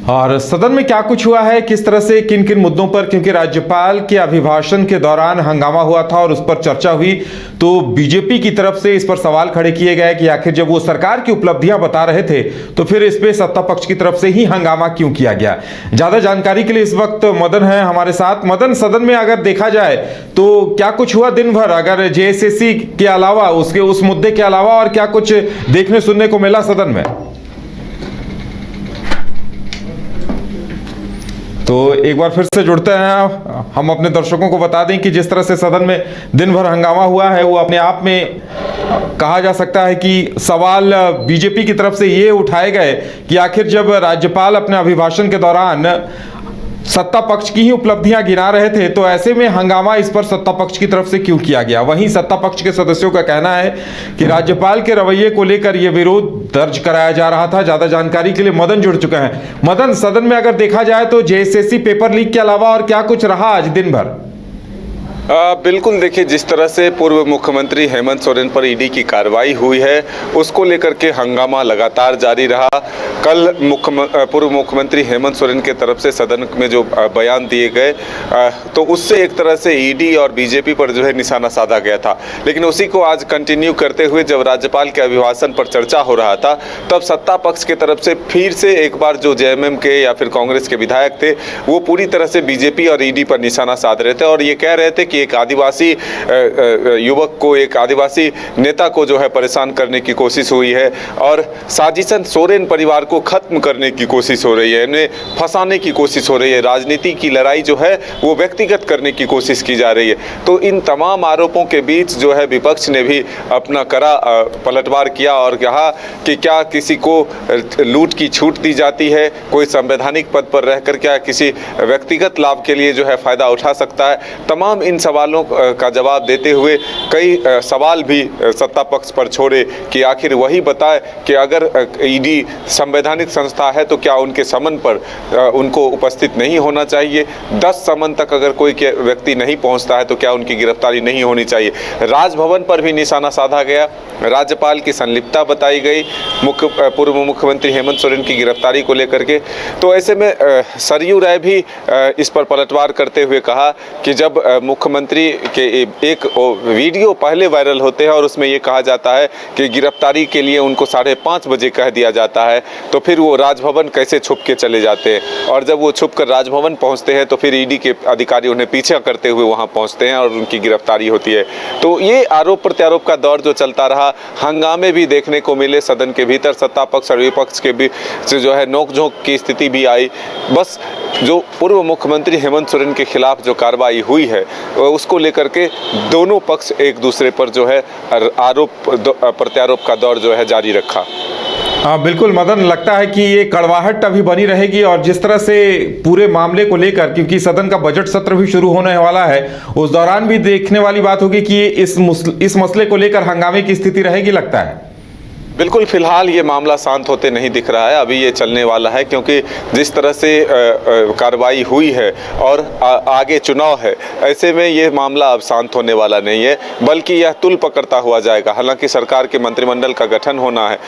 और सदन में क्या कुछ हुआ है, किस तरह से, किन किन मुद्दों पर, क्योंकि राज्यपाल के अभिभाषण के दौरान हंगामा हुआ था और उस पर चर्चा हुई तो बीजेपी की तरफ से इस पर सवाल खड़े किए गए कि आखिर जब वो सरकार की उपलब्धियां बता रहे थे तो फिर इस पे सत्ता पक्ष की तरफ से ही हंगामा क्यों किया गया। ज्यादा जानकारी के लिए इस वक्त मदन है हमारे साथ। मदन, सदन में अगर देखा जाए तो क्या कुछ हुआ दिन भर, अगर जेएसएससी के अलावा, उसके उस मुद्दे के अलावा और क्या कुछ देखने सुनने को मिला सदन में? तो एक बार फिर से जुड़ते हैं, हम अपने दर्शकों को बता दें कि जिस तरह से सदन में दिन भर हंगामा हुआ है वो अपने आप में कहा जा सकता है कि सवाल बीजेपी की तरफ से ये उठाए गए कि आखिर जब राज्यपाल अपने अभिभाषण के दौरान सत्ता पक्ष की ही उपलब्धियां गिना रहे थे तो ऐसे में हंगामा इस पर सत्ता पक्ष की तरफ से क्यों किया गया। वहीं सत्ता पक्ष के सदस्यों का कहना है कि राज्यपाल के रवैये को लेकर यह विरोध दर्ज कराया जा रहा था। ज्यादा जानकारी के लिए मदन जुड़ चुके हैं। मदन, सदन में अगर देखा जाए तो जेएसएससी पेपर लीक के अलावा और क्या कुछ रहा आज दिन भर? बिल्कुल, देखिए, जिस तरह से पूर्व मुख्यमंत्री हेमंत सोरेन पर ईडी की कार्रवाई हुई है उसको लेकर के हंगामा लगातार जारी रहा। कल पूर्व मुख्यमंत्री हेमंत सोरेन के तरफ से सदन में जो बयान दिए गए तो उससे एक तरह से ईडी और बीजेपी पर जो है निशाना साधा गया था, लेकिन उसी को आज कंटिन्यू करते हुए जब राज्यपाल के अभिभाषण पर चर्चा हो रहा था तब सत्ता पक्ष की तरफ से फिर से एक बार जो जेएमएम के या फिर कांग्रेस के विधायक थे वो पूरी तरह से बीजेपी और ईडी पर निशाना साध रहे थे और ये कह रहे थे कि एक आदिवासी युवक को, एक आदिवासी नेता को जो है परेशान करने की कोशिश हुई है और साजिशन सोरेन परिवार को खत्म करने की कोशिश हो रही है, इन्हें फंसाने की कोशिश हो रही है, राजनीति की लड़ाई जो है वो व्यक्तिगत करने की कोशिश की जा रही है। तो इन तमाम आरोपों के बीच जो है विपक्ष ने भी अपना कड़ा पलटवार किया और कहा कि क्या किसी को लूट की छूट दी जाती है, कोई संवैधानिक पद पर रहकर क्या किसी व्यक्तिगत लाभ के लिए जो है फायदा उठा सकता है। तमाम इन सवालों का जवाब देते हुए कई सवाल भी सत्ता पक्ष पर छोड़े कि आखिर वही बताए कि अगर ईडी संवैधानिक संस्था है तो क्या उनके समन पर उनको उपस्थित नहीं होना चाहिए। 10 समन तक अगर कोई व्यक्ति नहीं पहुंचता है तो क्या उनकी गिरफ्तारी नहीं होनी चाहिए। राजभवन पर भी निशाना साधा गया, राज्यपाल की संलिप्तता बताई गई पूर्व मुख्यमंत्री हेमंत सोरेन की गिरफ्तारी को लेकर के। तो ऐसे में सरयू राय भी इस पर पलटवार करते हुए कहा कि जब मुख्यमंत्री के एक वीडियो पहले वायरल होते हैं और उसमें ये कहा जाता है कि गिरफ्तारी के लिए उनको 5:30 बजे कह दिया जाता है तो फिर वो राजभवन कैसे छुप के चले जाते हैं और जब वो छुप कर राजभवन पहुंचते हैं तो फिर ईडी के अधिकारी उन्हें पीछा करते हुए वहां पहुंचते हैं और उनकी गिरफ्तारी होती है। तो ये आरोप प्रत्यारोप का दौर जो चलता रहा, हंगामे भी देखने को मिले सदन के भीतर, सत्ता पक्ष और विपक्ष के बीच जो है नोकझोंक की स्थिति भी आई। बस जो पूर्व मुख्यमंत्री हेमंत सोरेन के खिलाफ जो कार्रवाई हुई है उसको लेकर के दोनों पक्ष एक दूसरे पर जो है आरोप प्रत्यारोप का दौर जो है जारी रखा। हाँ बिल्कुल मदन, लगता है कि ये कड़वाहट अभी बनी रहेगी और जिस तरह से पूरे मामले को लेकर, क्योंकि सदन का बजट सत्र भी शुरू होने वाला है, उस दौरान भी देखने वाली बात होगी कि इस मसले को लेकर हंगामे की स्थिति रहेगी लगता है। बिल्कुल, फिलहाल ये मामला शांत होते नहीं दिख रहा है, अभी ये चलने वाला है क्योंकि जिस तरह से कार्रवाई हुई है और आगे चुनाव है, ऐसे में ये मामला अब शांत होने वाला नहीं है बल्कि यह तुल पकड़ता हुआ जाएगा। हालांकि सरकार के मंत्रिमंडल का गठन होना है,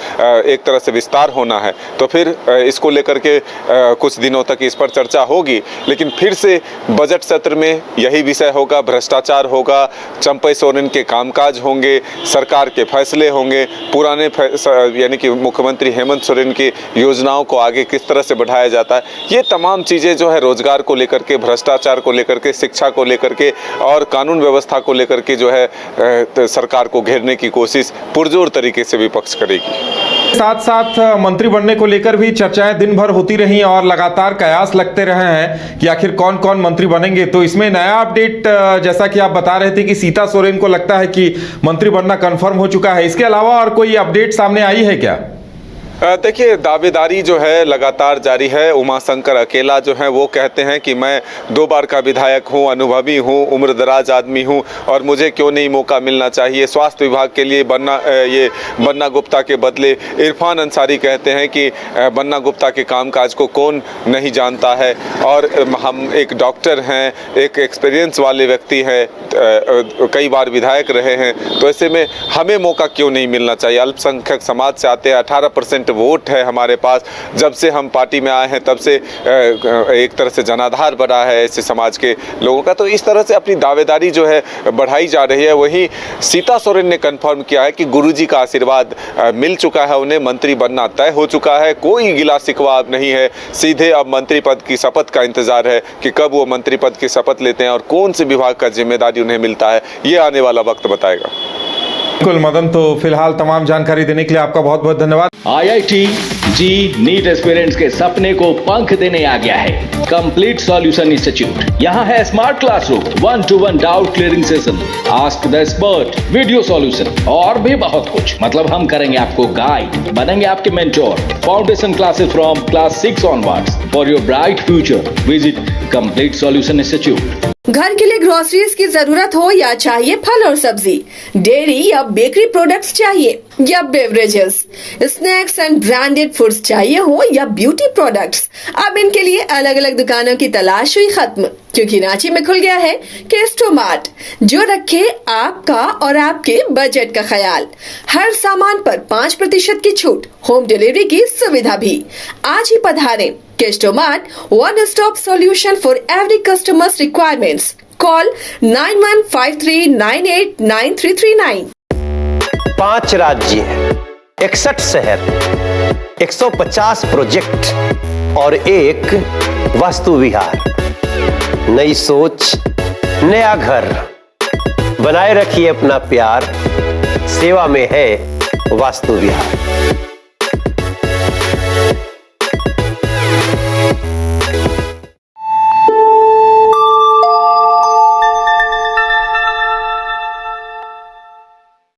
एक तरह से विस्तार होना है, तो फिर इसको लेकर के कुछ दिनों तक इस पर चर्चा होगी, लेकिन फिर से बजट सत्र में यही विषय होगा, भ्रष्टाचार होगा, चंपई सोरेन के कामकाज होंगे, सरकार के फैसले होंगे, पुराने यानी कि मुख्यमंत्री हेमंत सोरेन की योजनाओं को आगे किस तरह से बढ़ाया जाता है, ये तमाम चीज़ें जो है रोजगार को लेकर के, भ्रष्टाचार को लेकर के, शिक्षा को लेकर के और कानून व्यवस्था को लेकर के जो है सरकार को घेरने की कोशिश पुरजोर तरीके से विपक्ष करेगी। साथ साथ मंत्री बनने को लेकर भी चर्चाएं दिन भर होती रही और लगातार कयास लगते रहे हैं कि आखिर कौन कौन मंत्री बनेंगे। तो इसमें नया अपडेट, जैसा कि आप बता रहे थे कि सीता सोरेन को लगता है कि मंत्री बनना कंफर्म हो चुका है, इसके अलावा और कोई अपडेट सामने आई है क्या? देखिए, दावेदारी जो है लगातार जारी है। उमाशंकर अकेला जो है वो कहते हैं कि मैं 2 बार का विधायक हूं, अनुभवी हूं, उम्रदराज आदमी हूं और मुझे क्यों नहीं मौका मिलना चाहिए। स्वास्थ्य विभाग के लिए बन्ना गुप्ता के बदले इरफान अंसारी कहते हैं कि बन्ना गुप्ता के कामकाज को कौन नहीं जानता है और हम एक डॉक्टर हैं, एक एक्सपीरियंस वाले व्यक्ति हैं, कई बार विधायक रहे हैं, तो ऐसे में हमें मौका क्यों नहीं मिलना चाहिए। अल्पसंख्यक समाज से आते हैं, 18% 1% वोट है हमारे पास। जब से हम पार्टी में आए हैं तब से एक तरह से जनाधार बढ़ा है ऐसे समाज के लोगों का। तो इस तरह से अपनी दावेदारी जो है बढ़ाई जा रही है। वहीं सीता सोरेन ने कंफर्म किया है कि गुरुजी का आशीर्वाद मिल चुका है, उन्हें मंत्री बनना तय हो चुका है, कोई गिला शिकवा अब नहीं है। सीधे अब मंत्री पद की शपथ का इंतजार है कि कब वो मंत्री पद की शपथ लेते हैं और कौन से विभाग का जिम्मेदारी उन्हें मिलता है, ये आने वाला वक्त बताएगा। बिल्कुल मदन, तो फिलहाल तमाम जानकारी देने के लिए आपका बहुत बहुत धन्यवाद। IIT जी नीट एस्पिरेंट्स के सपने को पंख देने आ गया है कंप्लीट सॉल्यूशन इंस्टीट्यूट। यहाँ है smart classroom, 1-to-1 doubt clearing session, ask the expert, video solution और भी बहुत कुछ। मतलब हम करेंगे आपको गाइड, बनेंगे आपके mentor. Foundation classes from class 6 onwards for your bright future. Visit complete solution institute. घर के लिए ग्रोसरीज की जरूरत हो या चाहिए फल और सब्जी, डेयरी या बेकरी प्रोडक्ट्स चाहिए या beverages, snacks and branded foods चाहिए हो या ब्यूटी प्रोडक्ट्स, अब इनके लिए अलग अलग दुकानों की तलाश हुई खत्म, क्योंकि रांची में खुल गया है केस्टो मार्ट, जो रखे आपका और आपके बजट का ख्याल। हर सामान पर 5% की छूट, होम डिलीवरी की सुविधा भी। आज ही पधारें Kesto mart, one stop solution for every customers requirements. Call 9153989339। 5 राज्य, 61 शहर, 150 प्रोजेक्ट और एक वास्तु विहार। नई सोच, नया घर, बनाए रखिए अपना प्यार, सेवा में है वास्तु विहार।